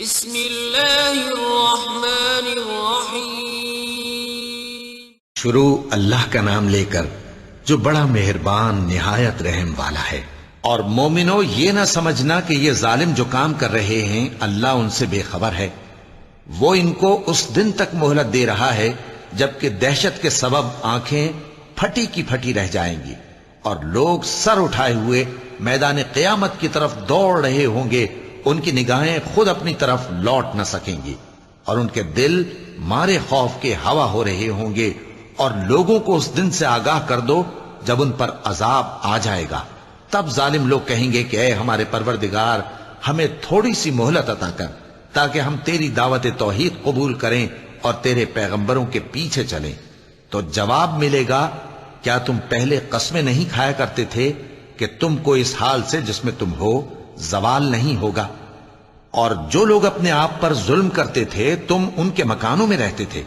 بسم اللہ الرحمن الرحیم۔ شروع اللہ کا نام لے کر جو بڑا مہربان نہایت رحم والا ہے۔ اور مومنو، یہ نہ سمجھنا کہ یہ ظالم جو کام کر رہے ہیں اللہ ان سے بے خبر ہے۔ وہ ان کو اس دن تک مہلت دے رہا ہے جبکہ دہشت کے سبب آنکھیں پھٹی کی پھٹی رہ جائیں گی اور لوگ سر اٹھائے ہوئے میدان قیامت کی طرف دوڑ رہے ہوں گے۔ ان کی نگاہیں خود اپنی طرف لوٹ نہ سکیں گی اور ان کے دل مارے خوف کے ہوا ہو رہے ہوں گے۔ اور لوگوں کو اس دن سے آگاہ کر دو جب ان پر عذاب آ جائے گا۔ تب ظالم لوگ کہیں گے کہ اے ہمارے پروردگار، ہمیں تھوڑی سی مہلت عطا کر تاکہ ہم تیری دعوت توحید قبول کریں اور تیرے پیغمبروں کے پیچھے چلیں۔ تو جواب ملے گا، کیا تم پہلے قسمیں نہیں کھایا کرتے تھے کہ تم کو اس حال سے جس میں تم ہو زوال نہیں ہوگا؟ اور جو لوگ اپنے آپ پر ظلم کرتے تھے تم ان کے مکانوں میں رہتے تھے،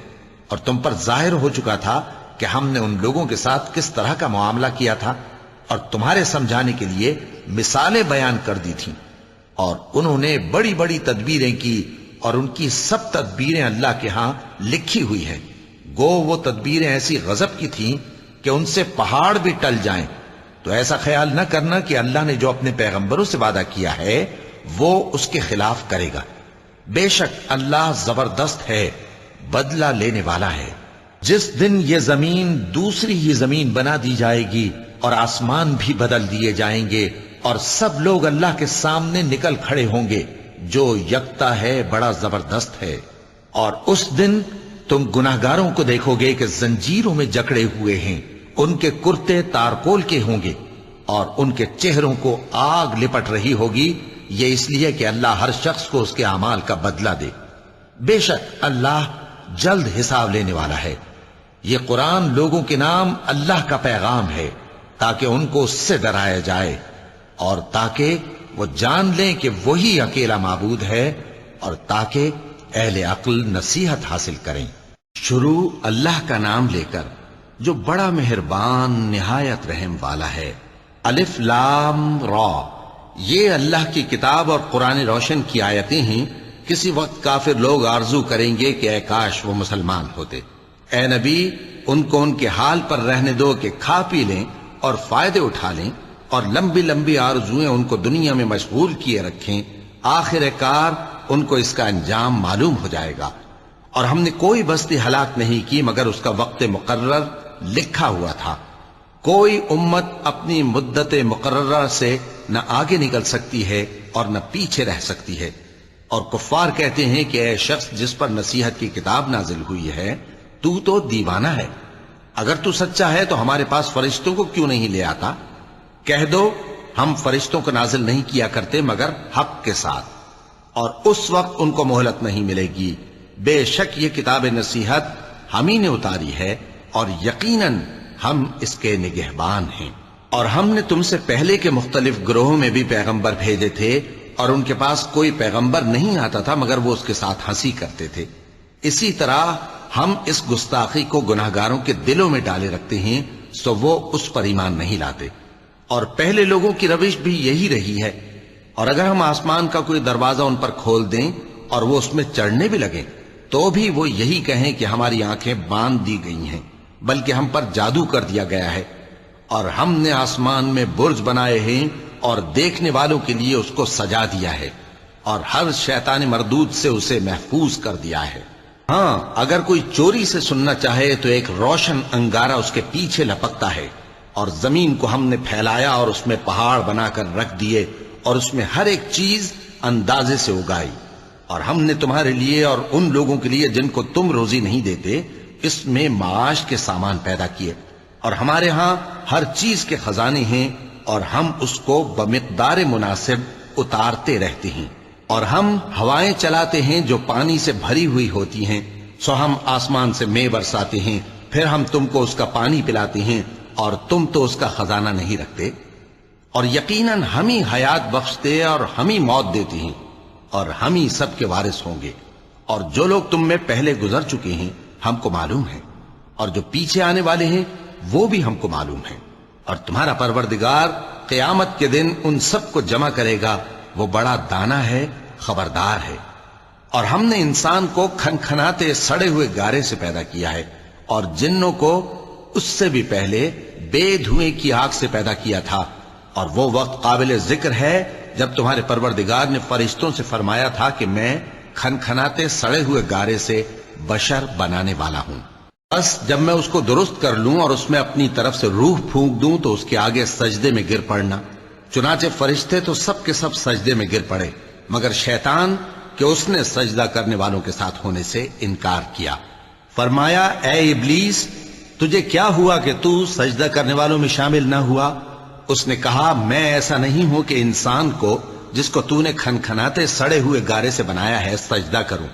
اور تم پر ظاہر ہو چکا تھا کہ ہم نے ان لوگوں کے ساتھ کس طرح کا معاملہ کیا تھا، اور تمہارے سمجھانے کے لیے مثالیں بیان کر دی تھیں۔ اور انہوں نے بڑی بڑی تدبیریں کی، اور ان کی سب تدبیریں اللہ کے ہاں لکھی ہوئی ہیں۔ گو وہ تدبیریں ایسی غضب کی تھیں کہ ان سے پہاڑ بھی ٹل جائیں۔ تو ایسا خیال نہ کرنا کہ اللہ نے جو اپنے پیغمبروں سے وعدہ کیا ہے وہ اس کے خلاف کرے گا۔ بے شک اللہ زبردست ہے، بدلہ لینے والا ہے۔ جس دن یہ زمین دوسری ہی زمین بنا دی جائے گی اور آسمان بھی بدل دیے جائیں گے اور سب لوگ اللہ کے سامنے نکل کھڑے ہوں گے جو یکتا ہے، بڑا زبردست ہے۔ اور اس دن تم گناہگاروں کو دیکھو گے کہ زنجیروں میں جکڑے ہوئے ہیں، ان کے کرتے تارکول کے ہوں گے اور ان کے چہروں کو آگ لپٹ رہی ہوگی۔ یہ اس لیے کہ اللہ ہر شخص کو اس کے اعمال کا بدلہ دے۔ بے شک اللہ جلد حساب لینے والا ہے۔ یہ قرآن لوگوں کے نام اللہ کا پیغام ہے تاکہ ان کو اس سے ڈرایا جائے اور تاکہ وہ جان لیں کہ وہی اکیلا معبود ہے، اور تاکہ اہل عقل نصیحت حاصل کریں۔ شروع اللہ کا نام لے کر جو بڑا مہربان نہایت رحم والا ہے۔ الف لام را، یہ اللہ کی کتاب اور قرآن روشن کی آیتیں ہیں۔ کسی وقت کافر لوگ آرزو کریں گے کہ اے کاش وہ مسلمان ہوتے۔ اے نبی، ان کو ان کے حال پر رہنے دو کہ کھا پی لیں اور فائدے اٹھا لیں، اور لمبی لمبی آرزویں ان کو دنیا میں مشغول کیے رکھیں۔ آخر کار ان کو اس کا انجام معلوم ہو جائے گا۔ اور ہم نے کوئی بستی ہلاک نہیں کی مگر اس کا وقت مقرر لکھا ہوا تھا۔ کوئی امت اپنی مدت مقررہ سے نہ آگے نکل سکتی ہے اور نہ پیچھے رہ سکتی ہے۔ اور کفار کہتے ہیں کہ اے شخص جس پر نصیحت کی کتاب نازل ہوئی ہے تو دیوانہ ہے، اگر تو سچا ہے تو ہمارے پاس فرشتوں کو کیوں نہیں لے آتا؟ کہہ دو ہم فرشتوں کو نازل نہیں کیا کرتے مگر حق کے ساتھ، اور اس وقت ان کو مہلت نہیں ملے گی۔ بے شک یہ کتاب نصیحت ہم ہی نے اتاری ہے اور یقیناً ہم اس کے نگہبان ہیں۔ اور ہم نے تم سے پہلے کے مختلف گروہوں میں بھی پیغمبر بھیجے تھے، اور ان کے پاس کوئی پیغمبر نہیں آتا تھا مگر وہ اس کے ساتھ ہنسی کرتے تھے۔ اسی طرح ہم اس گستاخی کو گناہگاروں کے دلوں میں ڈالے رکھتے ہیں سو وہ اس پر ایمان نہیں لاتے۔ اور پہلے لوگوں کی روش بھی یہی رہی ہے۔ اور اگر ہم آسمان کا کوئی دروازہ ان پر کھول دیں اور وہ اس میں چڑھنے بھی لگیں تو بھی وہ یہی کہیں کہ ہماری آنکھیں باندھ دی گئی ہیں، بلکہ ہم پر جادو کر دیا گیا ہے۔ اور ہم نے آسمان میں برج بنائے ہیں اور دیکھنے والوں کے لیے اس کو سجا دیا ہے، اور ہر شیطان مردود سے اسے محفوظ کر دیا ہے۔ ہاں، اگر کوئی چوری سے سننا چاہے تو ایک روشن انگارہ اس کے پیچھے لپکتا ہے۔ اور زمین کو ہم نے پھیلایا اور اس میں پہاڑ بنا کر رکھ دیے، اور اس میں ہر ایک چیز اندازے سے اگائی۔ اور ہم نے تمہارے لیے اور ان لوگوں کے لیے جن کو تم روزی نہیں دیتے اس میں معاش کے سامان پیدا کیے، اور ہمارے ہاں ہر چیز کے خزانے ہیں، اور ہم اس کو بمقدار مناسب اتارتے رہتے ہیں۔ اور ہم ہوائیں چلاتے ہیں جو پانی سے بھری ہوئی ہوتی ہیں، سو ہم آسمان سے مے برساتے ہیں، پھر ہم تم کو اس کا پانی پلاتے ہیں، اور تم تو اس کا خزانہ نہیں رکھتے۔ اور یقیناً ہم ہی حیات بخشتے اور ہم ہی موت دیتے ہیں، اور ہم ہی سب کے وارث ہوں گے۔ اور جو لوگ تم میں پہلے گزر چکے ہیں ہم کو معلوم ہے، اور جو پیچھے آنے والے ہیں وہ بھی ہم کو معلوم ہے۔ اور تمہارا پروردگار قیامت کے دن ان سب کو جمع کرے گا، وہ بڑا دانا ہے، خبردار ہے۔ اور ہم نے انسان کو کھنکھناتے سڑے ہوئے گارے سے پیدا کیا ہے، اور جنوں کو اس سے بھی پہلے بے دھوئیں کی آگ سے پیدا کیا تھا۔ اور وہ وقت قابل ذکر ہے جب تمہارے پروردگار نے فرشتوں سے فرمایا تھا کہ میں کھنکھناتے سڑے ہوئے گارے سے بشر بنانے والا ہوں، بس جب میں اس کو درست کر لوں اور اس میں اپنی طرف سے روح پھونک دوں تو اس کے آگے سجدے میں گر پڑنا۔ چنانچہ فرشتے تو سب کے سب سجدے میں گر پڑے مگر شیطان کہ اس نے سجدہ کرنے والوں کے ساتھ ہونے سے انکار کیا۔ فرمایا اے ابلیس، تجھے کیا ہوا کہ تو سجدہ کرنے والوں میں شامل نہ ہوا؟ اس نے کہا میں ایسا نہیں ہوں کہ انسان کو جس کو تو نے کھنکھناتے سڑے ہوئے گارے سے بنایا ہے سجدہ کروں۔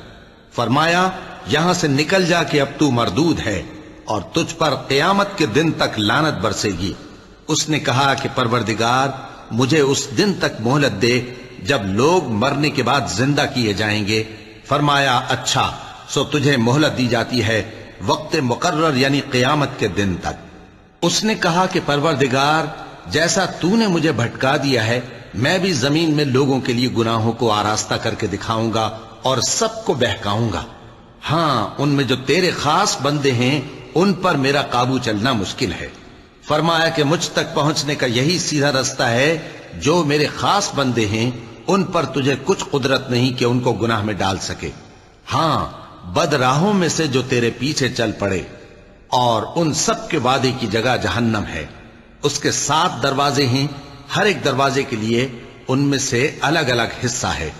فرمایا یہاں سے نکل جا کہ اب تو مردود ہے اور تجھ پر قیامت کے دن تک لعنت برسے گی۔ اس نے کہا کہ پروردگار مجھے اس دن تک مہلت دے جب لوگ مرنے کے بعد زندہ کیے جائیں گے۔ فرمایا اچھا، سو تجھے مہلت دی جاتی ہے وقت مقرر یعنی قیامت کے دن تک۔ اس نے کہا کہ پروردگار جیسا تو نے مجھے بھٹکا دیا ہے میں بھی زمین میں لوگوں کے لیے گناہوں کو آراستہ کر کے دکھاؤں گا اور سب کو بہکاؤں گا۔ ہاں ان میں جو تیرے خاص بندے ہیں ان پر میرا قابو چلنا مشکل ہے۔ فرمایا کہ مجھ تک پہنچنے کا یہی سیدھا رستہ ہے، جو میرے خاص بندے ہیں ان پر تجھے کچھ قدرت نہیں کہ ان کو گناہ میں ڈال سکے۔ ہاں بد راہوں میں سے جو تیرے پیچھے چل پڑے، اور ان سب کے وعدے کی جگہ جہنم ہے۔ اس کے 7 دروازے ہیں، ہر ایک دروازے کے لیے ان میں سے الگ الگ حصہ ہے۔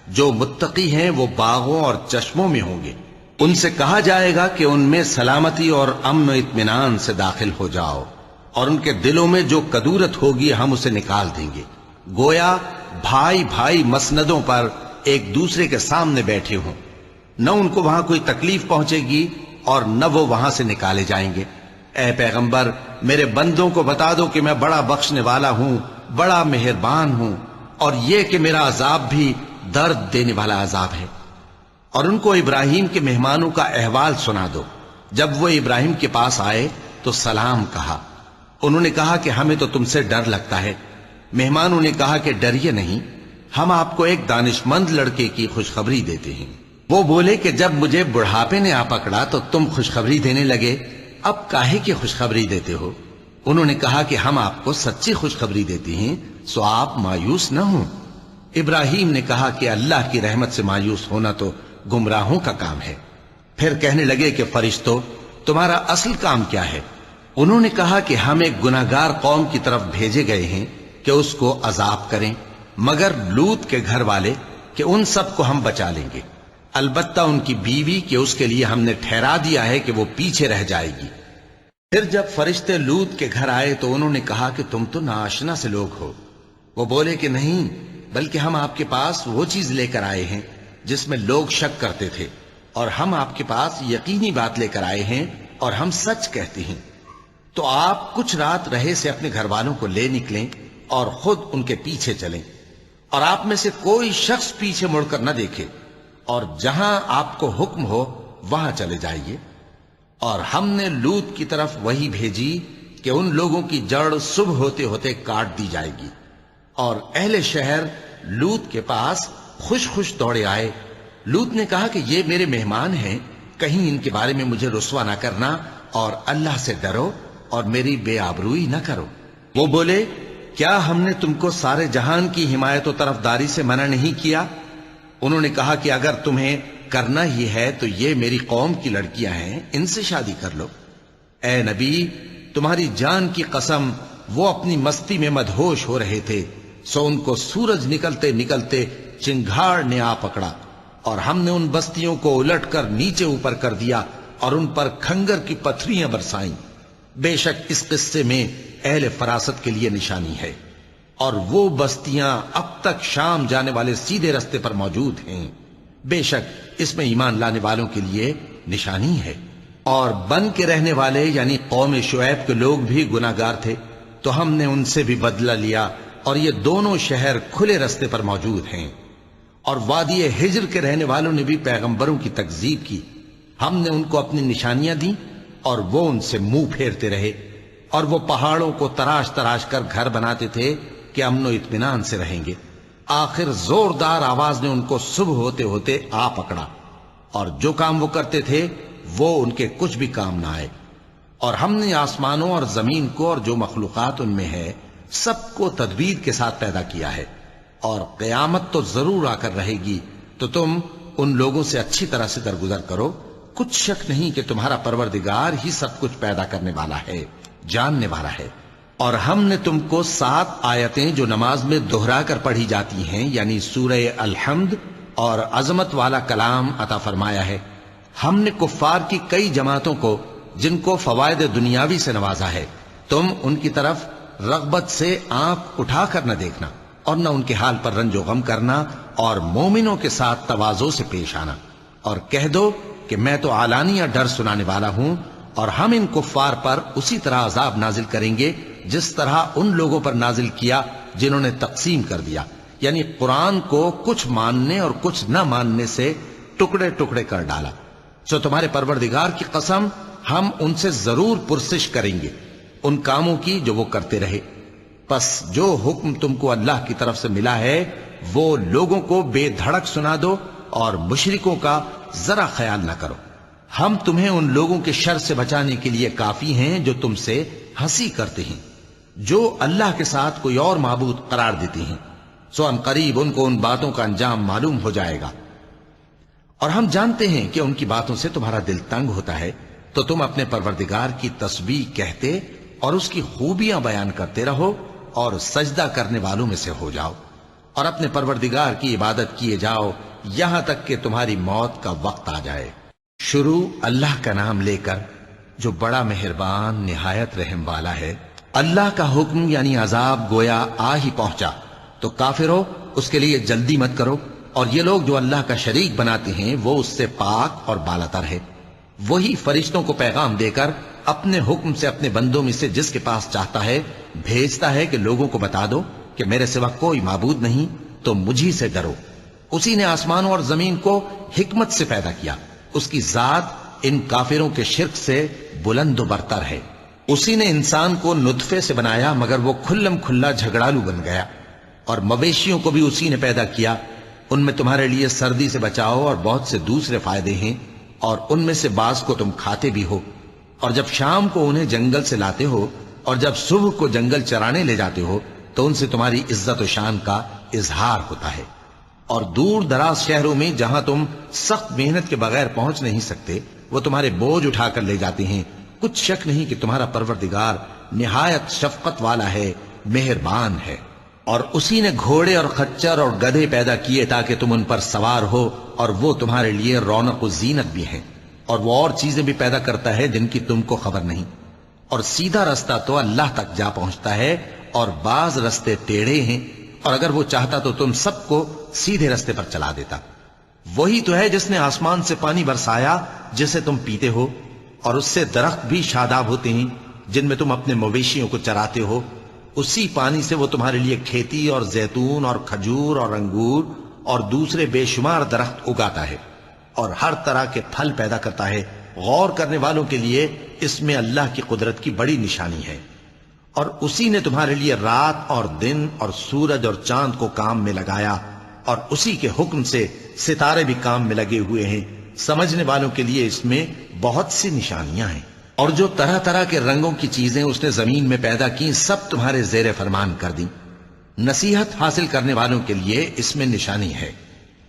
جو متقی ہیں وہ باغوں اور چشموں میں ہوں گے، ان سے کہا جائے گا کہ ان میں سلامتی اور امن و اطمینان سے داخل ہو جاؤ، اور ان کے دلوں میں جو کدورت ہوگی ہم اسے نکال دیں گے، گویا بھائی بھائی مسندوں پر ایک دوسرے کے سامنے بیٹھے ہوں۔ نہ ان کو وہاں کوئی تکلیف پہنچے گی اور نہ وہ وہاں سے نکالے جائیں گے۔ اے پیغمبر میرے بندوں کو بتا دو کہ میں بڑا بخشنے والا ہوں، بڑا مہربان ہوں، اور یہ کہ میرا عذاب بھی درد دینے والا عذاب ہے۔ اور ان کو ابراہیم کے مہمانوں کا احوال سنا دو۔ جب وہ ابراہیم کے پاس آئے تو سلام کہا۔ انہوں نے کہا کہ ہمیں تو تم سے ڈر لگتا ہے۔ مہمانوں نے کہا کہ ڈریے نہیں، ہم آپ کو ایک دانش مند لڑکے کی خوشخبری دیتے ہیں۔ وہ بولے کہ جب مجھے بڑھاپے نے آ پکڑا تو تم خوشخبری دینے لگے، اب کاہے کی خوشخبری دیتے ہو؟ انہوں نے کہا کہ ہم آپ کو سچی خوشخبری دیتے ہیں، سو آپ مایوس نہ ہوں۔ ابراہیم نے کہا کہ اللہ کی رحمت سے مایوس ہونا تو گمراہوں کا کام ہے۔ پھر کہنے لگے کہ فرشتوں تمہارا اصل کام کیا ہے؟ انہوں نے کہا کہ ہم ایک گناہگار قوم کی طرف بھیجے گئے ہیں کہ اس کو عذاب کریں، مگر لوط کے گھر والے کہ ان سب کو ہم بچا لیں گے، البتہ ان کی بیوی کہ اس کے لیے ہم نے ٹھہرا دیا ہے کہ وہ پیچھے رہ جائے گی۔ پھر جب فرشتے لوط کے گھر آئے تو انہوں نے کہا کہ تم تو ناآشنا سے لوگ ہو۔ وہ بولے کہ نہیں، بلکہ ہم آپ کے پاس وہ چیز لے کر آئے ہیں جس میں لوگ شک کرتے تھے، اور ہم آپ کے پاس یقینی بات لے کر آئے ہیں اور ہم سچ کہتے ہیں۔ تو آپ کچھ رات رہے سے اپنے گھر والوں کو لے نکلیں اور خود ان کے پیچھے چلیں، اور آپ میں سے کوئی شخص پیچھے مڑ کر نہ دیکھے، اور جہاں آپ کو حکم ہو وہاں چلے جائیے۔ اور ہم نے لوط کی طرف وہی بھیجی کہ ان لوگوں کی جڑ صبح ہوتے ہوتے کاٹ دی جائے گی۔ اور اہل شہر لوط کے پاس خوش خوش دوڑے آئے۔ لوط نے کہا کہ یہ میرے مہمان ہیں، کہیں ان کے بارے میں مجھے رسوا نہ کرنا، اور اللہ سے ڈرو اور میری بے آبروئی نہ کرو۔ وہ بولے کیا ہم نے تم کو سارے جہان کی حمایت و طرفداری سے منع نہیں کیا؟ انہوں نے کہا کہ اگر تمہیں کرنا ہی ہے تو یہ میری قوم کی لڑکیاں ہیں، ان سے شادی کر لو۔ اے نبی تمہاری جان کی قسم وہ اپنی مستی میں مدہوش ہو رہے تھے، سو ان کو سورج نکلتے نکلتے چنگھاڑ نے آ پکڑا، اور ہم نے ان بستیوں کو الٹ کر نیچے اوپر کر دیا اور ان پر کھنگر کی پتھریاں برسائیں۔ بے شک اس قصے میں اہل فراست کے لیے نشانی ہے، اور وہ بستیاں اب تک شام جانے والے سیدھے رستے پر موجود ہیں۔ بے شک اس میں ایمان لانے والوں کے لیے نشانی ہے۔ اور بن کے رہنے والے یعنی قوم شعیب کے لوگ بھی گناہگار تھے، تو ہم نے ان سے بھی بدلہ لیا، اور یہ دونوں شہر کھلے رستے پر موجود ہیں۔ اور وادی ہجر کے رہنے والوں نے بھی پیغمبروں کی تکذیب کی، ہم نے ان کو اپنی نشانیاں دی اور وہ ان سے منہ پھیرتے رہے، اور وہ پہاڑوں کو تراش تراش کر گھر بناتے تھے کہ امن و اطمینان سے رہیں گے، آخر زوردار آواز نے ان کو صبح ہوتے ہوتے آ پکڑا، اور جو کام وہ کرتے تھے وہ ان کے کچھ بھی کام نہ آئے۔ اور ہم نے آسمانوں اور زمین کو اور جو مخلوقات ان میں ہے سب کو تدبیر کے ساتھ پیدا کیا ہے، اور قیامت تو ضرور آ کر رہے گی، تو تم ان لوگوں سے اچھی طرح سے درگزر کرو۔ کچھ شک نہیں کہ تمہارا پروردگار ہی سب کچھ پیدا کرنے والا ہے، جاننے والا ہے۔ اور ہم نے تم کو 7 آیتیں جو نماز میں دہرا کر پڑھی جاتی ہیں، یعنی سورہ الحمد اور عظمت والا کلام عطا فرمایا ہے۔ ہم نے کفار کی کئی جماعتوں کو جن کو فوائد دنیاوی سے نوازا ہے، تم ان کی طرف رغبت سے آنکھ اٹھا کر نہ دیکھنا، اور نہ ان کے حال پر رنج و غم کرنا، اور مومنوں کے ساتھ تواضع سے پیش آنا، اور کہہ دو کہ میں تو اعلانیہ ڈر سنانے والا ہوں، اور ہم ان کفار پر اسی طرح عذاب نازل کریں گے جس طرح ان لوگوں پر نازل کیا جنہوں نے تقسیم کر دیا، یعنی قرآن کو کچھ ماننے اور کچھ نہ ماننے سے ٹکڑے ٹکڑے کر ڈالا۔ سو تمہارے پروردگار کی قسم، ہم ان سے ضرور پرسش کریں گے ان کاموں کی جو وہ کرتے رہے۔ پس جو حکم تم کو اللہ کی طرف سے ملا ہے وہ لوگوں کو بے دھڑک سنا دو، اور مشرکوں کا ذرا خیال نہ کرو۔ ہم تمہیں ان لوگوں کے شر سے بچانے کے لیے کافی ہیں جو تم سے ہنسی کرتے ہیں، جو اللہ کے ساتھ کوئی اور معبود قرار دیتے ہیں، سو ان قریب ان کو ان باتوں کا انجام معلوم ہو جائے گا۔ اور ہم جانتے ہیں کہ ان کی باتوں سے تمہارا دل تنگ ہوتا ہے، تو تم اپنے پروردگار کی تسبیح کہتے اور اس کی خوبیاں بیان کرتے رہو، اور سجدہ کرنے والوں میں سے ہو جاؤ، اور اپنے پروردگار کی عبادت کیے جاؤ یہاں تک کہ تمہاری موت کا وقت آ جائے۔ شروع اللہ کا نام لے کر جو بڑا مہربان نہایت رحم والا ہے۔ اللہ کا حکم یعنی عذاب گویا آ ہی پہنچا، تو کافرو اس کے لیے جلدی مت کرو، اور یہ لوگ جو اللہ کا شریک بناتے ہیں وہ اس سے پاک اور بالاتر ہے۔ وہی فرشتوں کو پیغام دے کر اپنے حکم سے اپنے بندوں میں سے جس کے پاس چاہتا ہے بھیجتا ہے کہ لوگوں کو بتا دو کہ میرے سوا کوئی معبود نہیں، تو مجھی سے ڈرو۔ اسی نے آسمانوں اور زمین کو حکمت سے پیدا کیا، اس کی ذات ان کافروں کے شرک سے بلند و برتر ہے۔ اسی نے انسان کو نطفے سے بنایا مگر وہ کھلم کھلا جھگڑالو بن گیا، اور مویشیوں کو بھی اسی نے پیدا کیا، ان میں تمہارے لیے سردی سے بچاؤ اور بہت سے دوسرے فائدے ہیں، اور ان میں سے بعض کو تم کھاتے بھی ہو۔ اور جب شام کو انہیں جنگل سے لاتے ہو اور جب صبح کو جنگل چرانے لے جاتے ہو تو ان سے تمہاری عزت و شان کا اظہار ہوتا ہے۔ اور دور دراز شہروں میں جہاں تم سخت محنت کے بغیر پہنچ نہیں سکتے وہ تمہارے بوجھ اٹھا کر لے جاتے ہیں۔ کچھ شک نہیں کہ تمہارا پروردگار نہایت شفقت والا ہے، مہربان ہے۔ اور اسی نے گھوڑے اور خچر اور گدھے پیدا کیے تاکہ تم ان پر سوار ہو، اور وہ تمہارے لیے رونق و زینت بھی ہیں۔ اور وہ اور چیزیں بھی پیدا کرتا ہے جن کی تم کو خبر نہیں۔ اور سیدھا رستہ تو اللہ تک جا پہنچتا ہے، اور بعض رستے ٹیڑھے ہیں، اور اگر وہ چاہتا تو تم سب کو سیدھے رستے پر چلا دیتا۔ وہی تو ہے جس نے آسمان سے پانی برسایا جسے تم پیتے ہو، اور اس سے درخت بھی شاداب ہوتے ہیں جن میں تم اپنے مویشیوں کو چراتے ہو۔ اسی پانی سے وہ تمہارے لیے کھیتی اور زیتون اور کھجور اور انگور اور دوسرے بے شمار درخت اگاتا ہے، اور ہر طرح کے پھل پیدا کرتا ہے۔ غور کرنے والوں کے لیے اس میں اللہ کی قدرت کی بڑی نشانی ہے۔ اور اسی نے تمہارے لیے رات اور دن اور سورج اور چاند کو کام میں لگایا، اور اسی کے حکم سے ستارے بھی کام میں لگے ہوئے ہیں۔ سمجھنے والوں کے لیے اس میں بہت سی نشانیاں ہیں۔ اور جو طرح طرح کے رنگوں کی چیزیں اس نے زمین میں پیدا کی سب تمہارے زیر فرمان کر دیں۔ نصیحت حاصل کرنے والوں کے لیے اس میں نشانی ہے۔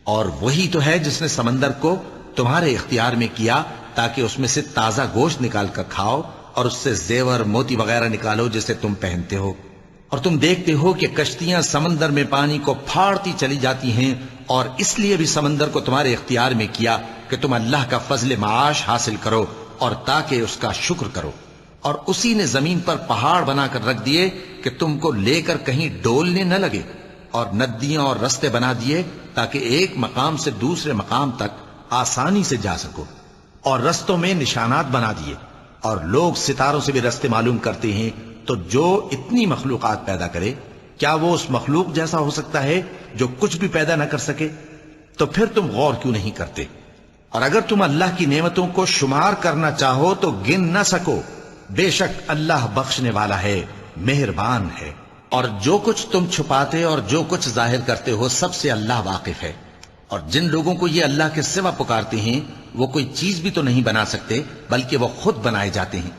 اور وہی تو ہے جس نے سمندر کو تمہارے اختیار میں کیا تاکہ اس میں سے تازہ گوشت نکال کر کھاؤ، اور اس سے زیور موتی وغیرہ نکالو جسے تم پہنتے ہو۔ اور تم دیکھتے ہو کہ کشتیاں سمندر میں پانی کو پھاڑتی چلی جاتی ہیں، اور اس لیے بھی سمندر کو تمہارے اختیار میں کیا کہ تم اللہ کا فضل معاش حاصل کرو اور تاکہ اس کا شکر کرو۔ اور اسی نے زمین پر پہاڑ بنا کر رکھ دیے کہ تم کو لے کر کہیں ڈولنے نہ لگے، اور ندیاں اور رستے بنا دیے تاکہ ایک مقام سے دوسرے مقام تک آسانی سے جا سکو، اور رستوں میں نشانات بنا دیے۔ اور لوگ ستاروں سے بھی رستے معلوم کرتے ہیں، تو جو اتنی مخلوقات پیدا کرے کیا وہ اس مخلوق جیسا ہو سکتا ہے جو کچھ بھی پیدا نہ کر سکے؟ تو پھر تم غور کیوں نہیں کرتے؟ اور اگر تم اللہ کی نعمتوں کو شمار کرنا چاہو تو گن نہ سکو۔ بے شک اللہ بخشنے والا ہے، مہربان ہے۔ اور جو کچھ تم چھپاتے اور جو کچھ ظاہر کرتے ہو سب سے اللہ واقف ہے۔ اور جن لوگوں کو یہ اللہ کے سوا پکارتے ہیں وہ کوئی چیز بھی تو نہیں بنا سکتے بلکہ وہ خود بنائے جاتے ہیں۔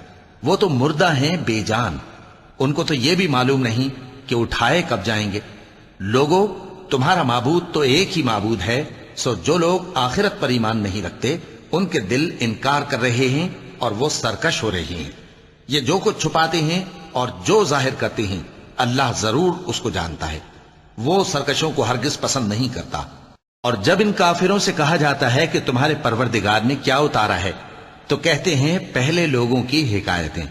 وہ تو مردہ ہیں بے جان، ان کو تو یہ بھی معلوم نہیں کہ اٹھائے کب جائیں گے۔ لوگوں، تمہارا معبود تو ایک ہی معبود ہے، سو جو لوگ آخرت پر ایمان نہیں رکھتے ان کے دل انکار کر رہے ہیں اور وہ سرکش ہو رہے ہیں۔ یہ جو کچھ چھپاتے ہیں اور جو ظاہر کرتے ہیں اللہ ضرور اس کو جانتا ہے، وہ سرکشوں کو ہرگز پسند نہیں کرتا۔ اور جب ان کافروں سے کہا جاتا ہے کہ تمہارے پروردگار نے کیا اتارا ہے تو کہتے ہیں پہلے لوگوں کی حکایتیں۔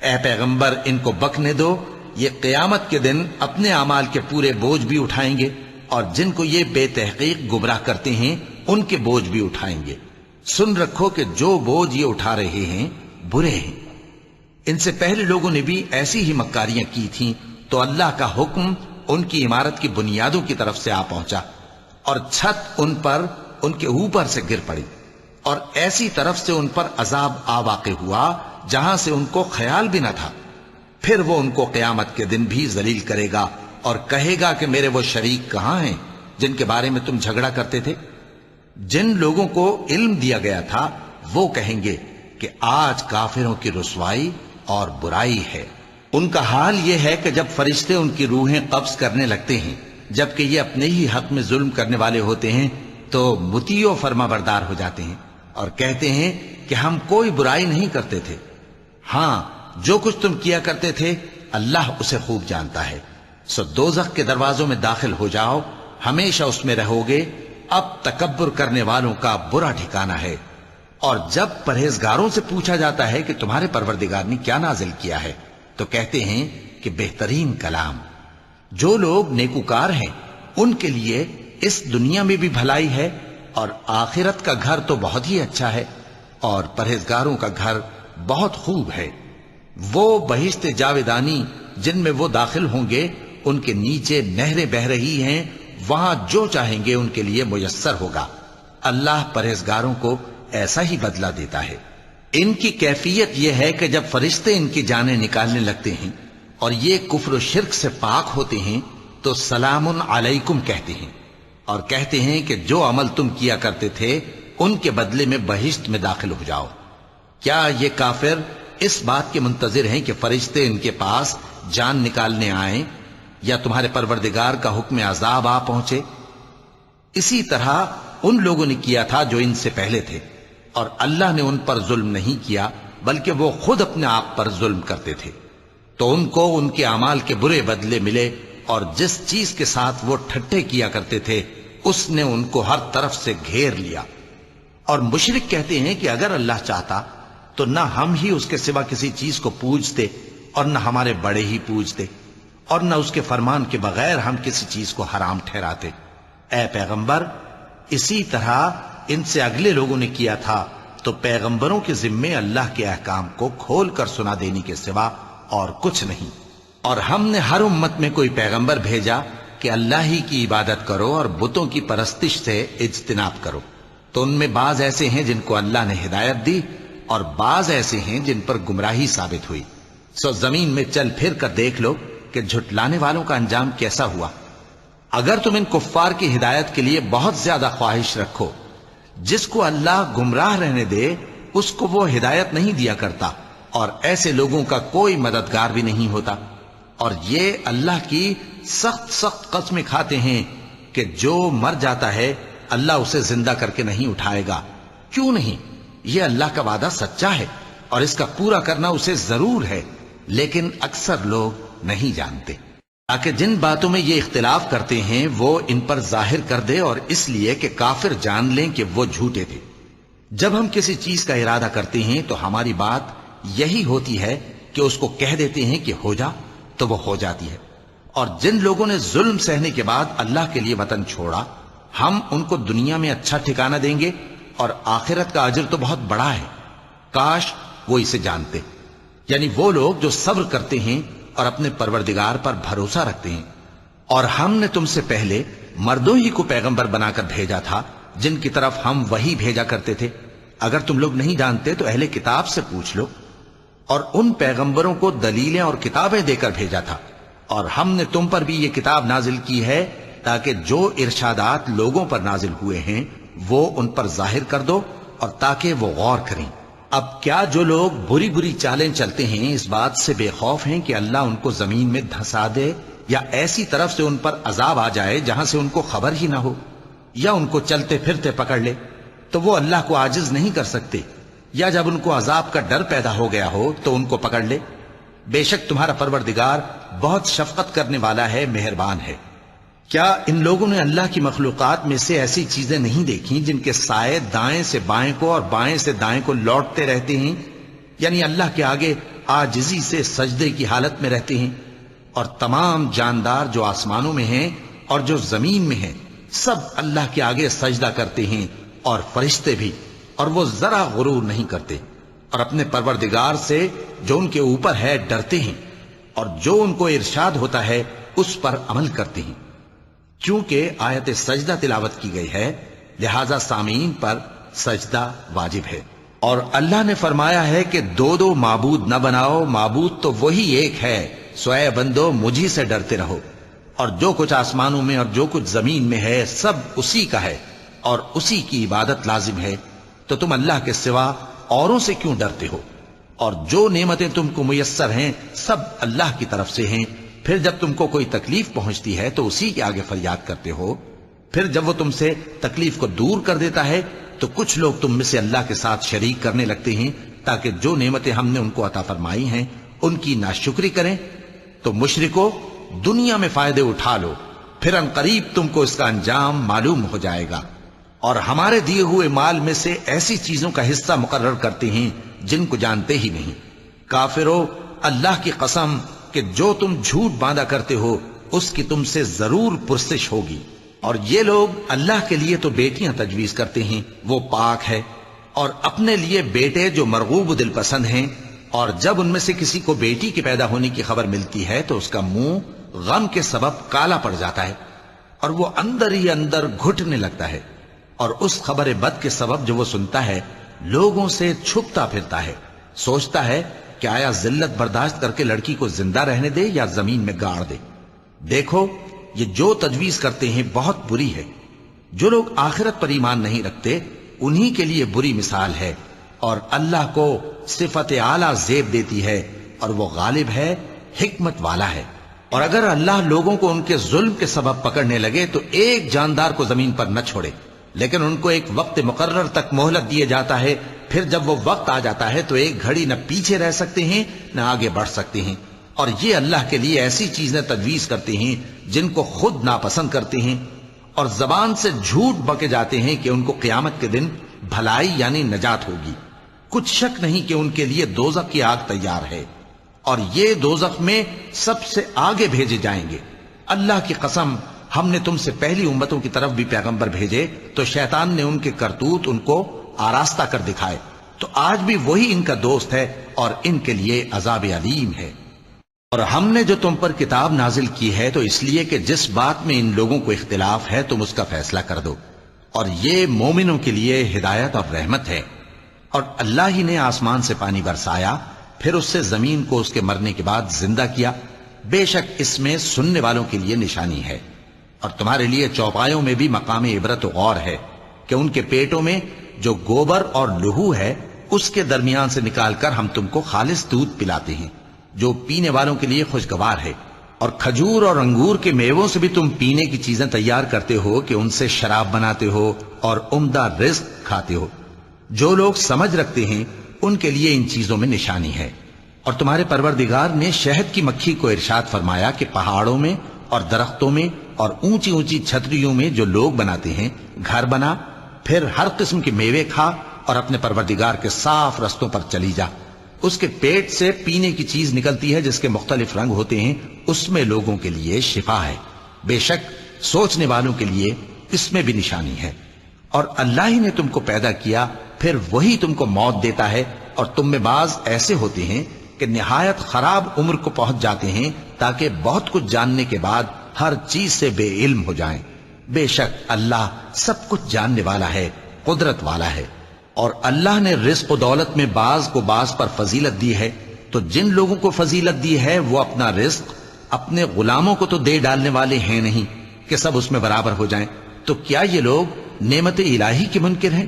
اے پیغمبر ان کو بکنے دو، یہ قیامت کے دن اپنے اعمال کے پورے بوجھ بھی اٹھائیں گے اور جن کو یہ بے تحقیق گمراہ کرتے ہیں ان کے بوجھ بھی اٹھائیں گے۔ سن رکھو کہ جو بوجھ یہ اٹھا رہے ہیں برے ہیں۔ ان سے پہلے لوگوں نے بھی ایسی ہی مکاریاں کی تھیں تو اللہ کا حکم ان کی عمارت کی بنیادوں کی طرف سے آ پہنچا اور چھت ان پر ان کے اوپر سے گر پڑی، اور ایسی طرف سے ان پر عذاب آ واقع ہوا جہاں سے ان کو خیال بھی نہ تھا۔ پھر وہ ان کو قیامت کے دن بھی ذلیل کرے گا اور کہے گا کہ میرے وہ شریک کہاں ہیں جن کے بارے میں تم جھگڑا کرتے تھے؟ جن لوگوں کو علم دیا گیا تھا وہ کہیں گے کہ آج کافروں کی رسوائی اور برائی ہے۔ ان کا حال یہ ہے کہ جب فرشتے ان کی روحیں قبض کرنے لگتے ہیں جبکہ یہ اپنے ہی حق میں ظلم کرنے والے ہوتے ہیں تو مطیع و فرما بردار ہو جاتے ہیں اور کہتے ہیں کہ ہم کوئی برائی نہیں کرتے تھے۔ ہاں، جو کچھ تم کیا کرتے تھے اللہ اسے خوب جانتا ہے۔ سو دوزخ کے دروازوں میں داخل ہو جاؤ، ہمیشہ اس میں رہو گے، اب تکبر کرنے والوں کا برا ٹھکانہ ہے۔ اور جب پرہیزگاروں سے پوچھا جاتا ہے کہ تمہارے پروردگار نے کیا نازل کیا ہے تو کہتے ہیں کہ بہترین کلام۔ جو لوگ نیکوکار ہیں ان کے لیے اس دنیا میں بھی بھلائی ہے اور آخرت کا گھر تو بہت ہی اچھا ہے، اور پرہیزگاروں کا گھر بہت خوب ہے۔ وہ بہشت جاویدانی جن میں وہ داخل ہوں گے ان کے نیچے نہریں بہہ رہی ہیں، وہاں جو چاہیں گے ان کے لیے میسر ہوگا۔ اللہ پرہیزگاروں کو ایسا ہی بدلہ دیتا ہے۔ ان کی کیفیت یہ ہے کہ جب فرشتے ان کی جانیں نکالنے لگتے ہیں اور یہ کفر و شرک سے پاک ہوتے ہیں تو سلام علیکم کہتے ہیں اور کہتے ہیں کہ جو عمل تم کیا کرتے تھے ان کے بدلے میں بہشت میں داخل ہو جاؤ۔ کیا یہ کافر اس بات کے منتظر ہیں کہ فرشتے ان کے پاس جان نکالنے آئیں یا تمہارے پروردگار کا حکم عذاب آ پہنچے؟ اسی طرح ان لوگوں نے کیا تھا جو ان سے پہلے تھے، اور اللہ نے ان پر ظلم نہیں کیا بلکہ وہ خود اپنے آپ پر ظلم کرتے تھے۔ تو ان کو ان کے اعمال کے برے بدلے ملے، اور جس چیز کے ساتھ وہ ٹھٹھے کیا کرتے تھے اس نے ان کو ہر طرف سے گھیر لیا۔ اور مشرک کہتے ہیں کہ اگر اللہ چاہتا تو نہ ہم ہی اس کے سوا کسی چیز کو پوجتے اور نہ ہمارے بڑے ہی پوجتے، اور نہ اس کے فرمان کے بغیر ہم کسی چیز کو حرام ٹھہراتے۔ اے پیغمبر، اسی طرح ان سے اگلے لوگوں نے کیا تھا، تو پیغمبروں کے ذمے اللہ کے احکام کو کھول کر سنا دینے کے سوا اور کچھ نہیں۔ اور ہم نے ہر امت میں کوئی پیغمبر بھیجا کہ اللہ ہی کی عبادت کرو اور بتوں کی پرستش سے اجتناب کرو، تو ان میں بعض ایسے ہیں جن کو اللہ نے ہدایت دی اور بعض ایسے ہیں جن پر گمراہی ثابت ہوئی۔ سو زمین میں چل پھر کر دیکھ لو کہ جھٹلانے والوں کا انجام کیسا ہوا۔ اگر تم ان کفار کی ہدایت کے لیے بہت زیادہ خواہش رکھو، جس کو اللہ گمراہ رہنے دے اس کو وہ ہدایت نہیں دیا کرتا، اور ایسے لوگوں کا کوئی مددگار بھی نہیں ہوتا۔ اور یہ اللہ کی سخت سخت قسمیں کھاتے ہیں کہ جو مر جاتا ہے اللہ اسے زندہ کر کے نہیں اٹھائے گا۔ کیوں نہیں؟ یہ اللہ کا وعدہ سچا ہے اور اس کا پورا کرنا اسے ضرور ہے، لیکن اکثر لوگ نہیں جانتے۔ تاکہ جن باتوں میں یہ اختلاف کرتے ہیں وہ ان پر ظاہر کر دے، اور اس لیے کہ کافر جان لیں کہ وہ جھوٹے تھے۔ جب ہم کسی چیز کا ارادہ کرتے ہیں تو ہماری بات یہی ہوتی ہے کہ اس کو کہہ دیتے ہیں کہ ہو جا تو وہ ہو جاتی ہے۔ اور جن لوگوں نے ظلم سہنے کے بعد اللہ کے لیے وطن چھوڑا، ہم ان کو دنیا میں اچھا ٹھکانہ دیں گے اور آخرت کا اجر تو بہت بڑا ہے۔ کاش وہ اسے جانتے، یعنی وہ لوگ جو صبر کرتے ہیں اور اپنے پروردگار پر بھروسہ رکھتے ہیں۔ اور ہم نے تم سے پہلے مردوں ہی کو پیغمبر بنا کر بھیجا تھا جن کی طرف ہم وحی بھیجا کرتے تھے۔ اگر تم لوگ نہیں جانتے تو اہل کتاب سے پوچھ لو۔ اور ان پیغمبروں کو دلیلیں اور کتابیں دے کر بھیجا تھا اور ہم نے تم پر بھی یہ کتاب نازل کی ہے تاکہ جو ارشادات لوگوں پر نازل ہوئے ہیں وہ ان پر ظاہر کر دو اور تاکہ وہ غور کریں۔ اب کیا جو لوگ بری بری چالیں چلتے ہیں اس بات سے بے خوف ہیں کہ اللہ ان کو زمین میں دھسا دے یا ایسی طرف سے ان پر عذاب آ جائے جہاں سے ان کو خبر ہی نہ ہو، یا ان کو چلتے پھرتے پکڑ لے تو وہ اللہ کو عاجز نہیں کر سکتے، یا جب ان کو عذاب کا ڈر پیدا ہو گیا ہو تو ان کو پکڑ لے؟ بے شک تمہارا پروردگار بہت شفقت کرنے والا ہے، مہربان ہے۔ کیا ان لوگوں نے اللہ کی مخلوقات میں سے ایسی چیزیں نہیں دیکھی جن کے سائے دائیں سے بائیں کو اور بائیں سے دائیں کو لوٹتے رہتے ہیں، یعنی اللہ کے آگے عاجزی سے سجدے کی حالت میں رہتے ہیں؟ اور تمام جاندار جو آسمانوں میں ہیں اور جو زمین میں ہیں سب اللہ کے آگے سجدہ کرتے ہیں، اور فرشتے بھی، اور وہ ذرا غرور نہیں کرتے، اور اپنے پروردگار سے جو ان کے اوپر ہے ڈرتے ہیں، اور جو ان کو ارشاد ہوتا ہے اس پر عمل کرتے ہیں۔ چونکہ آیت سجدہ تلاوت کی گئی ہے لہذا سامعین پر سجدہ واجب ہے۔ اور اللہ نے فرمایا ہے کہ دو دو معبود نہ بناؤ، معبود تو وہی ایک ہے، سو اے بندو مجھی سے ڈرتے رہو۔ اور جو کچھ آسمانوں میں اور جو کچھ زمین میں ہے سب اسی کا ہے اور اسی کی عبادت لازم ہے، تو تم اللہ کے سوا اوروں سے کیوں ڈرتے ہو؟ اور جو نعمتیں تم کو میسر ہیں سب اللہ کی طرف سے ہیں۔ پھر جب تم کو کوئی تکلیف پہنچتی ہے تو اسی کے آگے فریاد کرتے ہو، پھر جب وہ تم سے تکلیف کو دور کر دیتا ہے تو کچھ لوگ تم میں سے اللہ کے ساتھ شریک کرنے لگتے ہیں تاکہ جو نعمتیں ہم نے ان کو عطا فرمائی ہیں ان کی ناشکری کریں۔ تو مشرکو دنیا میں فائدے اٹھا لو، پھر ان قریب تم کو اس کا انجام معلوم ہو جائے گا۔ اور ہمارے دیے ہوئے مال میں سے ایسی چیزوں کا حصہ مقرر کرتے ہیں جن کو جانتے ہی نہیں۔ کافرو اللہ کی قسم کہ جو تم جھوٹ باندھا کرتے ہو اس کی تم سے ضرور پرسش ہوگی۔ اور یہ لوگ اللہ کے لیے تو بیٹیاں تجویز کرتے ہیں، وہ پاک ہے، اور اپنے لیے بیٹے جو مرغوب دل پسند ہیں، اور جب ان میں سے کسی کو بیٹی کے پیدا ہونے کی خبر ملتی ہے تو اس کا منہ غم کے سبب کالا پڑ جاتا ہے اور وہ اندر ہی اندر گھٹنے لگتا ہے، اور اس خبر بد کے سبب جو وہ سنتا ہے لوگوں سے چھپتا پھرتا ہے، سوچتا ہے کہ آیا ذلت برداشت کر کے لڑکی کو زندہ رہنے دے یا زمین میں گاڑ دے۔ دیکھو یہ جو تجویز کرتے ہیں بہت بری ہے۔ جو لوگ آخرت پر ایمان نہیں رکھتے انہی کے لیے بری مثال ہے، اور اللہ کو صفت اعلیٰ زیب دیتی ہے اور وہ غالب ہے، حکمت والا ہے۔ اور اگر اللہ لوگوں کو ان کے ظلم کے سبب پکڑنے لگے تو ایک جاندار کو زمین پر نہ چھوڑے، لیکن ان کو ایک وقت مقرر تک مہلت دیے جاتا ہے، پھر جب وہ وقت آ جاتا ہے تو ایک گھڑی نہ پیچھے رہ سکتے ہیں نہ آگے بڑھ سکتے ہیں۔ اور یہ اللہ کے لیے ایسی چیزیں تجویز کرتے ہیں جن کو خود ناپسند کرتے ہیں، اور زبان سے جھوٹ بکے جاتے ہیں کہ ان کو قیامت کے دن بھلائی یعنی نجات ہوگی۔ کچھ شک نہیں کہ ان کے لیے دوزخ کی آگ تیار ہے، اور یہ دوزخ میں سب سے آگے بھیجے جائیں گے۔ اللہ کی قسم ہم نے تم سے پہلی امتوں کی طرف بھی پیغمبر بھیجے تو شیطان نے ان کے کرتوت ان کو آراستہ کر دکھائے، تو آج بھی وہی ان کا دوست ہے اور ان کے لیے عذاب علیم ہے۔ اور ہم نے جو تم پر کتاب نازل کی ہے تو اس لیے کہ جس بات میں ان لوگوں کو اختلاف ہے تم اس کا فیصلہ کر دو، اور یہ مومنوں کے لیے ہدایت اور رحمت ہے۔ اور اللہ ہی نے آسمان سے پانی برسایا، پھر اس سے زمین کو اس کے مرنے کے بعد زندہ کیا، بے شک اس میں سننے والوں کے لیے نشانی ہے۔ اور تمہارے لیے چوپایوں میں بھی مقام عبرت و غور ہے کہ ان کے پیٹوں میں جو گوبر اور لہو ہے اس کے درمیان سے نکال کر ہم تم کو خالص دودھ پلاتے ہیں جو پینے والوں کے لیے خوشگوار ہے، اور کھجور اور انگور کے میووں سے بھی تم پینے کی چیزیں تیار کرتے ہو کہ ان سے شراب بناتے ہو اور عمدہ رزق کھاتے ہو۔ جو لوگ سمجھ رکھتے ہیں ان کے لیے ان چیزوں میں نشانی ہے۔ اور تمہارے پروردگار نے شہد کی مکھی کو ارشاد فرمایا کہ پہاڑوں میں اور درختوں میں اور اونچی اونچی چھتریوں میں جو لوگ بناتے ہیں گھر بنا، پھر ہر قسم کے میوے کھا اور اپنے پروردگار کے صاف رستوں پر چلی جا۔ اس کے پیٹ سے پینے کی چیز نکلتی ہے جس کے مختلف رنگ ہوتے ہیں، اس میں لوگوں کے لیے شفا ہے، بے شک سوچنے والوں کے لیے اس میں بھی نشانی ہے۔ اور اللہ ہی نے تم کو پیدا کیا، پھر وہی تم کو موت دیتا ہے، اور تم میں بعض ایسے ہوتے ہیں کہ نہایت خراب عمر کو پہنچ جاتے ہیں تاکہ بہت کچھ جاننے کے بعد ہر چیز سے بے علم ہو جائیں۔ بے شک اللہ سب کچھ جاننے والا ہے، قدرت والا ہے۔ اور اللہ نے رزق و دولت میں بعض کو بعض پر فضیلت دی ہے، تو جن لوگوں کو فضیلت دی ہے وہ اپنا رزق اپنے غلاموں کو تو دے ڈالنے والے ہیں نہیں کہ سب اس میں برابر ہو جائیں، تو کیا یہ لوگ نعمت الہی کے منکر ہیں؟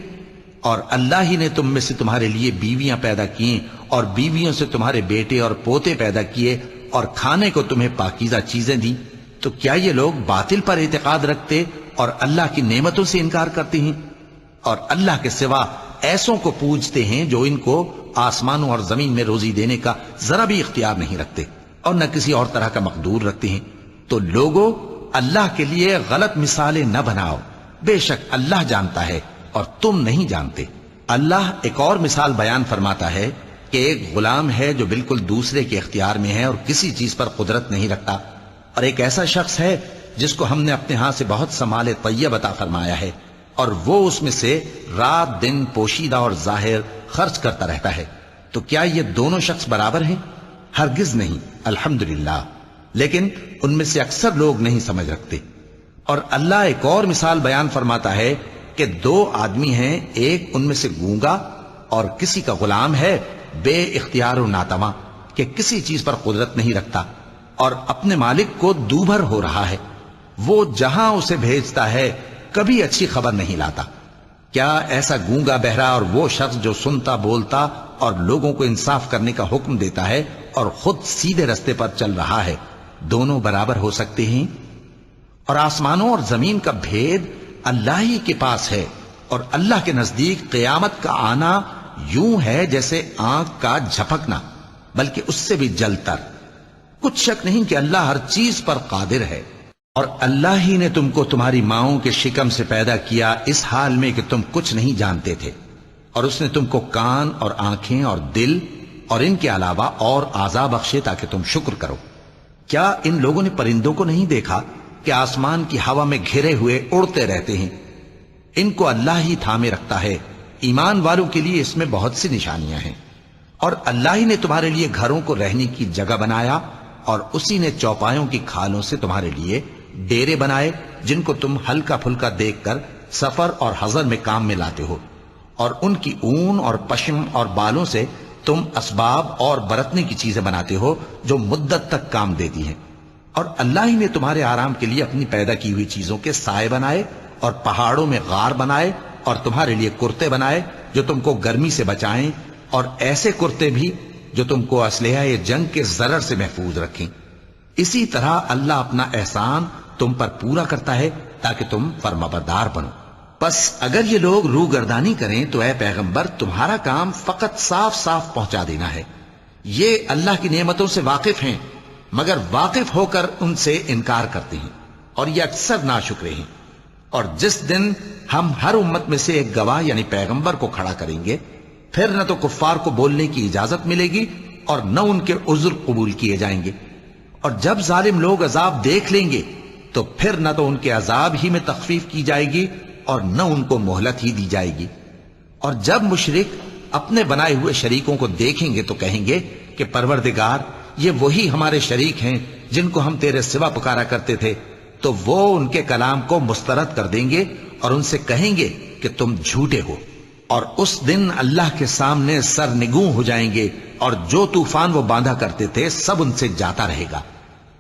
اور اللہ ہی نے تم میں سے تمہارے لیے بیویاں پیدا کی اور بیویوں سے تمہارے بیٹے اور پوتے پیدا کیے اور کھانے کو تمہیں پاکیزہ چیزیں دیں، تو کیا یہ لوگ باطل پر اعتقاد رکھتے اور اللہ کی نعمتوں سے انکار کرتے ہیں؟ اور اللہ کے سوا ایسوں کو پوجتے ہیں جو ان کو آسمانوں اور زمین میں روزی دینے کا ذرا بھی اختیار نہیں رکھتے اور نہ کسی اور طرح کا مقدور رکھتے ہیں۔ تو لوگوں، اللہ کے لیے غلط مثالیں نہ بناؤ، بے شک اللہ جانتا ہے اور تم نہیں جانتے۔ اللہ ایک اور مثال بیان فرماتا ہے کہ ایک غلام ہے جو بالکل دوسرے کے اختیار میں ہے اور کسی چیز پر قدرت نہیں رکھتا، اور ایک ایسا شخص ہے جس کو ہم نے اپنے ہاں سے بہت سا مال طیب عطا فرمایا ہے اور وہ اس میں سے رات دن پوشیدہ اور ظاہر خرچ کرتا رہتا ہے، تو کیا یہ دونوں شخص برابر ہیں؟ ہرگز نہیں، الحمدللہ، لیکن ان میں سے اکثر لوگ نہیں سمجھ رکھتے۔ اور اللہ ایک اور مثال بیان فرماتا ہے کہ دو آدمی ہیں، ایک ان میں سے گونگا اور کسی کا غلام ہے بے اختیار و ناتواں کہ کسی چیز پر قدرت نہیں رکھتا اور اپنے مالک کو دوبھر ہو رہا ہے، وہ جہاں اسے بھیجتا ہے کبھی اچھی خبر نہیں لاتا۔ کیا ایسا گونگا بہرا اور وہ شخص جو سنتا بولتا اور لوگوں کو انصاف کرنے کا حکم دیتا ہے اور خود سیدھے رستے پر چل رہا ہے، دونوں برابر ہو سکتے ہیں؟ اور آسمانوں اور زمین کا بھید اللہ ہی کے پاس ہے، اور اللہ کے نزدیک قیامت کا آنا یوں ہے جیسے آنکھ کا جھپکنا، بلکہ اس سے بھی جل تر۔ کچھ شک نہیں کہ اللہ ہر چیز پر قادر ہے۔ اور اللہ ہی نے تم کو تمہاری ماؤں کے شکم سے پیدا کیا اس حال میں کہ تم کچھ نہیں جانتے تھے، اور اس نے تم کو کان اور آنکھیں اور دل اور ان کے علاوہ اور اعضاء بخشے تاکہ تم شکر کرو۔ کیا ان لوگوں نے پرندوں کو نہیں دیکھا کہ آسمان کی ہوا میں گھرے ہوئے اڑتے رہتے ہیں؟ ان کو اللہ ہی تھامے رکھتا ہے۔ ایمان والوں کے لیے اس میں بہت سی نشانیاں ہیں۔ اور اللہ ہی نے تمہارے لیے گھروں کو رہنے کی جگہ بنایا، اور اسی نے چوپایوں کی کھالوں سے تمہارے لیے ڈیرے بنائے جن کو تم ہلکا پھلکا دیکھ کر سفر اور حضر میں کام میں لاتے ہو، اور ان کی اون اور پشم اور بالوں سے تم اسباب اور برتنے کی چیزیں بناتے ہو جو مدت تک کام دیتی ہیں۔ اور اللہ ہی نے تمہارے آرام کے لیے اپنی پیدا کی ہوئی چیزوں کے سائے بنائے اور پہاڑوں میں غار بنائے اور تمہارے لیے کرتے بنائے جو تم کو گرمی سے بچائیں، اور ایسے کرتے بھی جو تم کو اسلحہ جنگ کے ضرر سے محفوظ رکھیں۔ اسی طرح اللہ اپنا احسان تم پر پورا کرتا ہے تاکہ تم فرمانبردار بنو۔ پس اگر یہ لوگ روگردانی کریں تو اے پیغمبر تمہارا کام فقط صاف صاف پہنچا دینا ہے۔ یہ اللہ کی نعمتوں سے واقف ہیں مگر واقف ہو کر ان سے انکار کرتے ہیں، اور یہ اکثر ناشکرے ہیں۔ اور جس دن ہم ہر امت میں سے ایک گواہ یعنی پیغمبر کو کھڑا کریں گے، پھر نہ تو کفار کو بولنے کی اجازت ملے گی اور نہ ان کے عذر قبول کیے جائیں گے۔ اور جب ظالم لوگ عذاب دیکھ لیں گے تو پھر نہ تو ان کے عذاب ہی میں تخفیف کی جائے گی اور نہ ان کو مہلت ہی دی جائے گی۔ اور جب مشرک اپنے بنائے ہوئے شریکوں کو دیکھیں گے تو کہیں گے کہ پروردگار، یہ وہی ہمارے شریک ہیں جن کو ہم تیرے سوا پکارا کرتے تھے، تو وہ ان کے کلام کو مسترد کر دیں گے اور ان سے کہیں گے کہ تم جھوٹے ہو۔ اور اس دن اللہ کے سامنے سرنگوں ہو جائیں گے، اور جو طوفان وہ باندھا کرتے تھے سب ان سے جاتا رہے گا۔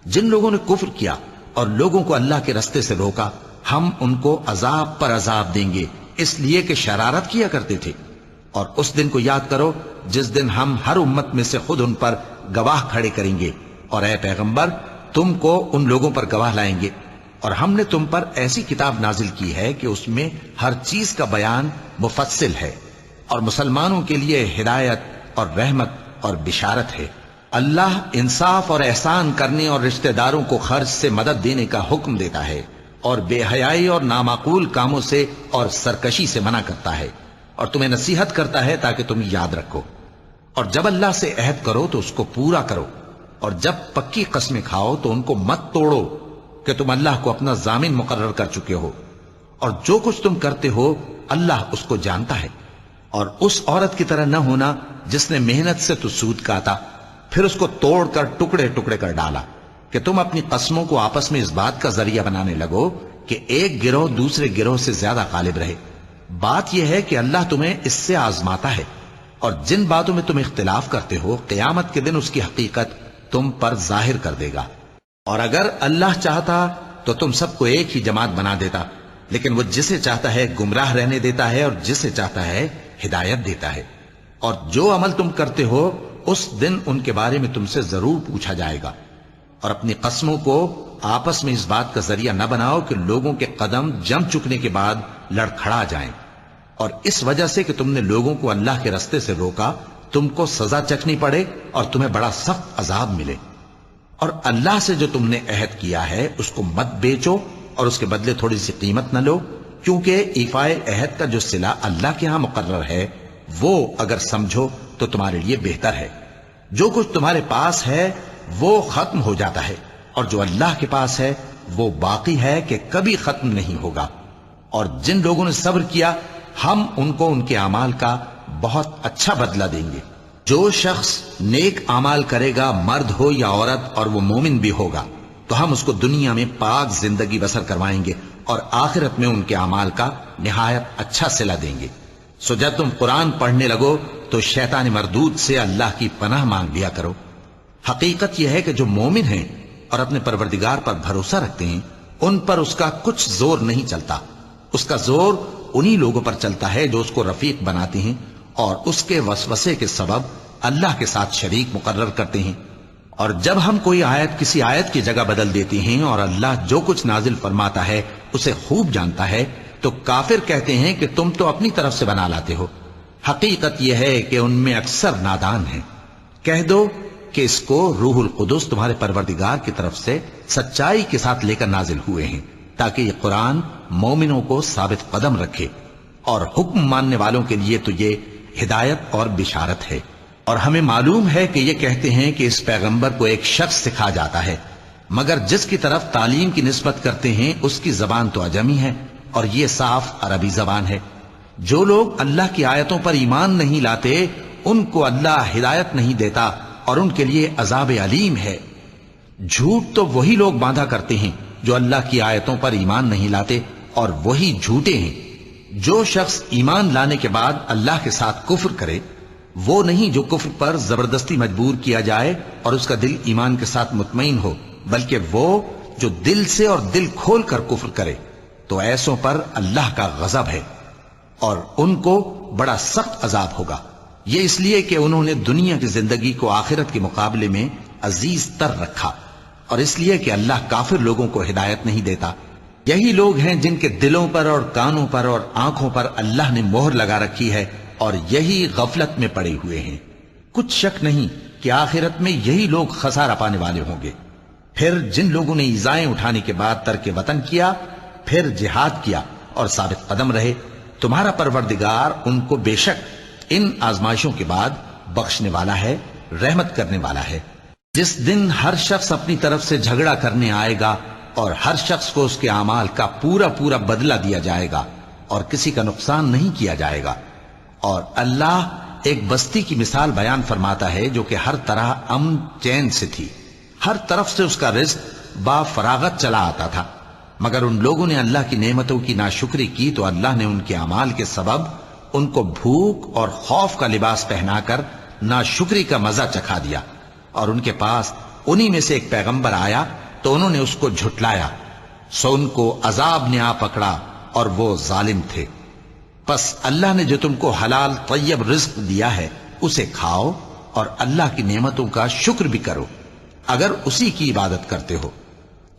جن لوگوں نے کفر کیا اور لوگوں کو اللہ کے رستے سے روکا، ہم ان کو عذاب پر عذاب دیں گے اس لیے کہ شرارت کیا کرتے تھے۔ اور اس دن کو یاد کرو جس دن ہم ہر امت میں سے خود ان پر گواہ کھڑے کریں گے، اور اے پیغمبر تم کو ان لوگوں پر گواہ لائیں گے۔ اور ہم نے تم پر ایسی کتاب نازل کی ہے کہ اس میں ہر چیز کا بیان مفصل ہے، اور مسلمانوں کے لیے ہدایت اور رحمت اور بشارت ہے۔ اللہ انصاف اور احسان کرنے اور رشتہ داروں کو خرچ سے مدد دینے کا حکم دیتا ہے، اور بے حیائی اور نامعقول کاموں سے اور سرکشی سے منع کرتا ہے، اور تمہیں نصیحت کرتا ہے تاکہ تم یاد رکھو۔ اور جب اللہ سے عہد کرو تو اس کو پورا کرو، اور جب پکی قسمیں کھاؤ تو ان کو مت توڑو کہ تم اللہ کو اپنا ضامن مقرر کر چکے ہو، اور جو کچھ تم کرتے ہو اللہ اس کو جانتا ہے۔ اور اس عورت کی طرح نہ ہونا جس نے محنت سے تو سود کاتا پھر اس کو توڑ کر ٹکڑے ٹکڑے کر ڈالا، کہ تم اپنی قسموں کو آپس میں اس بات کا ذریعہ بنانے لگو کہ ایک گروہ دوسرے گروہ سے زیادہ غالب رہے۔ بات یہ ہے کہ اللہ تمہیں اس سے آزماتا ہے، اور جن باتوں میں تم اختلاف کرتے ہو قیامت کے دن اس کی حقیقت تم پر ظاہر کر دے گا۔ اور اگر اللہ چاہتا تو تم سب کو ایک ہی جماعت بنا دیتا، لیکن وہ جسے چاہتا ہے گمراہ رہنے دیتا ہے اور جسے چاہتا ہے ہدایت دیتا ہے۔ اور جو عمل تم کرتے ہو اس دن ان کے بارے میں تم سے ضرور پوچھا جائے گا۔ اور اپنی قسموں کو آپس میں اس بات کا ذریعہ نہ بناؤ کہ لوگوں کے قدم جم چکنے کے بعد لڑکھڑا جائیں، اور اس وجہ سے کہ تم نے لوگوں کو اللہ کے رستے سے روکا تم کو سزا چکھنی پڑے اور تمہیں بڑا سخت عذاب ملے۔ اور اللہ سے جو تم نے عہد کیا ہے اس کو مت بیچو اور اس کے بدلے تھوڑی سی قیمت نہ لو، کیونکہ ایفائے عہد کا جو صلہ اللہ کے ہاں مقرر ہے وہ اگر سمجھو تو تمہارے لیے بہتر ہے۔ جو کچھ تمہارے پاس ہے وہ ختم ہو جاتا ہے، اور جو اللہ کے پاس ہے وہ باقی ہے کہ کبھی ختم نہیں ہوگا۔ اور جن لوگوں نے صبر کیا ہم ان کو ان کے اعمال کا بہت اچھا بدلہ دیں گے۔ جو شخص نیک اعمال کرے گا، مرد ہو یا عورت، اور وہ مومن بھی ہوگا، تو ہم اس کو دنیا میں پاک زندگی بسر کروائیں گے اور آخرت میں ان کے اعمال کا نہایت اچھا صلہ دیں گے۔ سو جب تم قرآن پڑھنے لگو تو شیطان مردود سے اللہ کی پناہ مانگ لیا کرو۔ حقیقت یہ ہے کہ جو مومن ہیں اور اپنے پروردگار پر بھروسہ رکھتے ہیں ان پر اس کا کچھ زور نہیں چلتا۔ اس کا زور انہی لوگوں پر چلتا ہے جو اس کو رفیق بناتے ہیں اور اس کے وسوسے کے سبب اللہ کے ساتھ شریک مقرر کرتے ہیں۔ اور جب ہم کوئی آیت کسی آیت کی جگہ بدل دیتے ہیں اور اللہ جو کچھ نازل فرماتا ہے اسے خوب جانتا ہے تو کافر کہتے ہیں کہ تم تو اپنی طرف سے بنا لاتے ہو۔ حقیقت یہ ہے کہ ان میں اکثر نادان ہیں۔ کہہ دو کہ اس کو روح القدس تمہارے پروردگار کی طرف سے سچائی کے ساتھ لے کر نازل ہوئے ہیں تاکہ یہ قرآن مومنوں کو ثابت قدم رکھے، اور حکم ماننے والوں کے لیے تو یہ ہدایت اور بشارت ہے۔ اور ہمیں معلوم ہے کہ یہ کہتے ہیں کہ اس پیغمبر کو ایک شخص سکھا جاتا ہے، مگر جس کی طرف تعلیم کی نسبت کرتے ہیں اس کی زبان تو عجمی ہے اور یہ صاف عربی زبان ہے۔ جو لوگ اللہ کی آیتوں پر ایمان نہیں لاتے ان کو اللہ ہدایت نہیں دیتا اور ان کے لیے عذاب علیم ہے۔ جھوٹ تو وہی لوگ باندھا کرتے ہیں جو اللہ کی آیتوں پر ایمان نہیں لاتے، اور وہی جھوٹے ہیں۔ جو شخص ایمان لانے کے بعد اللہ کے ساتھ کفر کرے وہ نہیں جو کفر پر زبردستی مجبور کیا جائے اور اس کا دل ایمان کے ساتھ مطمئن ہو، بلکہ وہ جو دل سے اور دل کھول کر کفر کرے، تو ایسوں پر اللہ کا غضب ہے اور ان کو بڑا سخت عذاب ہوگا۔ یہ اس لیے کہ انہوں نے دنیا کی زندگی کو آخرت کے مقابلے میں عزیز تر رکھا، اور اس لیے کہ اللہ کافر لوگوں کو ہدایت نہیں دیتا۔ یہی لوگ ہیں جن کے دلوں پر اور کانوں پر اور آنکھوں پر اللہ نے مہر لگا رکھی ہے، اور یہی غفلت میں پڑے ہوئے ہیں۔ کچھ شک نہیں کہ آخرت میں یہی لوگ خسارہ پانے والے ہوں گے۔ پھر جن لوگوں نے ایذائیں اٹھانے کے بعد ترک وطن کیا، پھر جہاد کیا اور ثابت قدم رہے، تمہارا پروردگار ان کو بے شک ان آزمائشوں کے بعد بخشنے والا ہے، رحمت کرنے والا ہے۔ جس دن ہر شخص اپنی طرف سے جھگڑا کرنے آئے گا اور ہر شخص کو اس کے اعمال کا پورا پورا بدلہ دیا جائے گا اور کسی کا نقصان نہیں کیا جائے گا۔ اور اللہ ایک بستی کی مثال بیان فرماتا ہے جو کہ ہر طرح امن چین سے تھی، ہر طرف سے اس کا رزق با فراغت چلا آتا تھا، مگر ان لوگوں نے اللہ کی نعمتوں کی ناشکری کی تو اللہ نے ان کے اعمال کے سبب ان کو بھوک اور خوف کا لباس پہنا کر ناشکری کا مزہ چکھا دیا۔ اور ان کے پاس انہی میں سے ایک پیغمبر آیا تو انہوں نے اس کو جھٹلایا، سو ان کو عذاب نے آ پکڑا اور وہ ظالم تھے۔ پس اللہ نے جو تم کو حلال طیب رزق دیا ہے اسے کھاؤ اور اللہ کی نعمتوں کا شکر بھی کرو اگر اسی کی عبادت کرتے ہو۔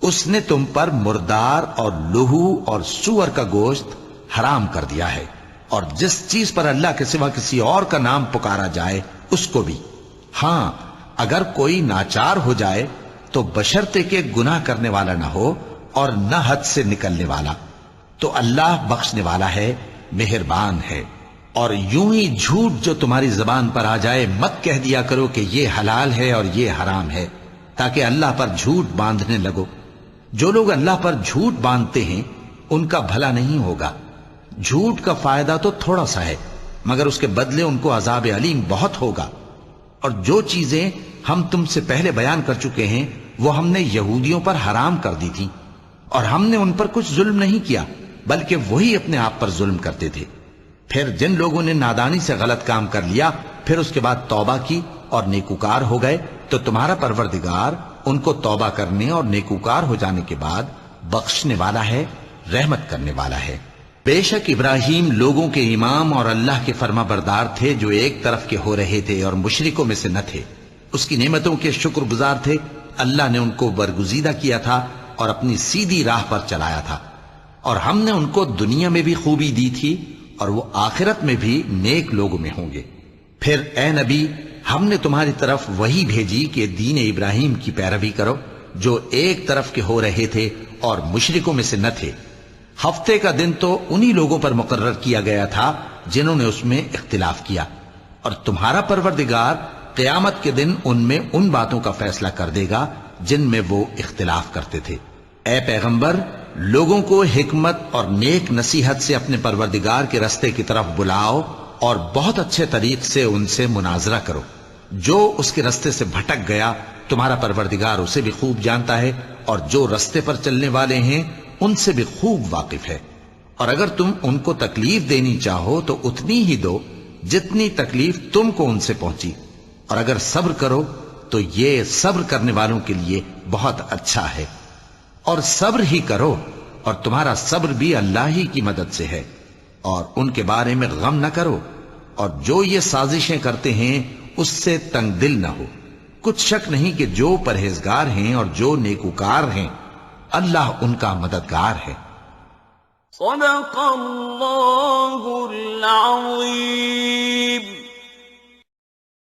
اس نے تم پر مردار اور لہو اور سور کا گوشت حرام کر دیا ہے، اور جس چیز پر اللہ کے سوا کسی اور کا نام پکارا جائے اس کو بھی۔ ہاں اگر کوئی ناچار ہو جائے تو بشرطے کہ گناہ کرنے والا نہ ہو اور نہ حد سے نکلنے والا، تو اللہ بخشنے والا ہے، مہربان ہے۔ اور یوں ہی جھوٹ جو تمہاری زبان پر آ جائے مت کہہ دیا کرو کہ یہ حلال ہے اور یہ حرام ہے، تاکہ اللہ پر جھوٹ باندھنے لگو۔ جو لوگ اللہ پر جھوٹ باندھتے ہیں ان کا بھلا نہیں ہوگا۔ جھوٹ کا فائدہ تو تھوڑا سا ہے، مگر اس کے بدلے ان کو عذاب علیم بہت ہوگا۔ اور جو چیزیں ہم تم سے پہلے بیان کر چکے ہیں وہ ہم نے یہودیوں پر حرام کر دی تھی، اور ہم نے ان پر کچھ ظلم نہیں کیا بلکہ وہی اپنے آپ پر ظلم کرتے تھے۔ پھر جن لوگوں نے نادانی سے غلط کام کر لیا پھر اس کے بعد توبہ کی اور نیکوکار ہو گئے تو تمہارا پروردگار ان کو توبہ کرنے اور نیکوکار ہو جانے کے بعد بخشنے والا ہے، رحمت کرنے والا ہے۔ بے شک ابراہیم لوگوں کے امام اور اللہ کے فرما بردار تھے جو ایک طرف کے ہو رہے تھے اور مشرکوں میں سے نہ تھے، اس کی نعمتوں کے شکر گزار تھے۔ اللہ نے ان کو برگزیدہ کیا تھا اور اپنی سیدھی راہ پر چلایا تھا، اور ہم نے ان کو دنیا میں بھی خوبی دی تھی اور وہ آخرت میں بھی نیک لوگوں میں ہوں گے۔ پھر اے نبی، ہم نے تمہاری طرف وہی بھیجی کہ دین ابراہیم کی پیروی کرو جو ایک طرف کے ہو رہے تھے اور مشرکوں میں سے نہ تھے۔ ہفتے کا دن تو انہی لوگوں پر مقرر کیا گیا تھا جنہوں نے اس میں اختلاف کیا، اور تمہارا پروردگار قیامت کے دن ان میں ان باتوں کا فیصلہ کر دے گا جن میں وہ اختلاف کرتے تھے۔ اے پیغمبر، لوگوں کو حکمت اور نیک نصیحت سے اپنے پروردگار کے رستے کی طرف بلاؤ اور بہت اچھے طریق سے ان سے مناظرہ کرو۔ جو اس کے رستے سے بھٹک گیا تمہارا پروردگار اسے بھی خوب جانتا ہے، اور جو رستے پر چلنے والے ہیں ان سے بھی خوب واقف ہے۔ اور اگر تم ان کو تکلیف دینی چاہو تو اتنی ہی دو جتنی تکلیف تم کو ان سے پہنچی، اور اگر صبر کرو تو یہ صبر کرنے والوں کے لیے بہت اچھا ہے۔ اور صبر ہی کرو، اور تمہارا صبر بھی اللہ ہی کی مدد سے ہے، اور ان کے بارے میں غم نہ کرو، اور جو یہ سازشیں کرتے ہیں اس سے تنگ دل نہ ہو۔ کچھ شک نہیں کہ جو پرہیزگار ہیں اور جو نیکوکار ہیں اللہ ان کا مددگار ہے۔ صدق اللہ العظیم۔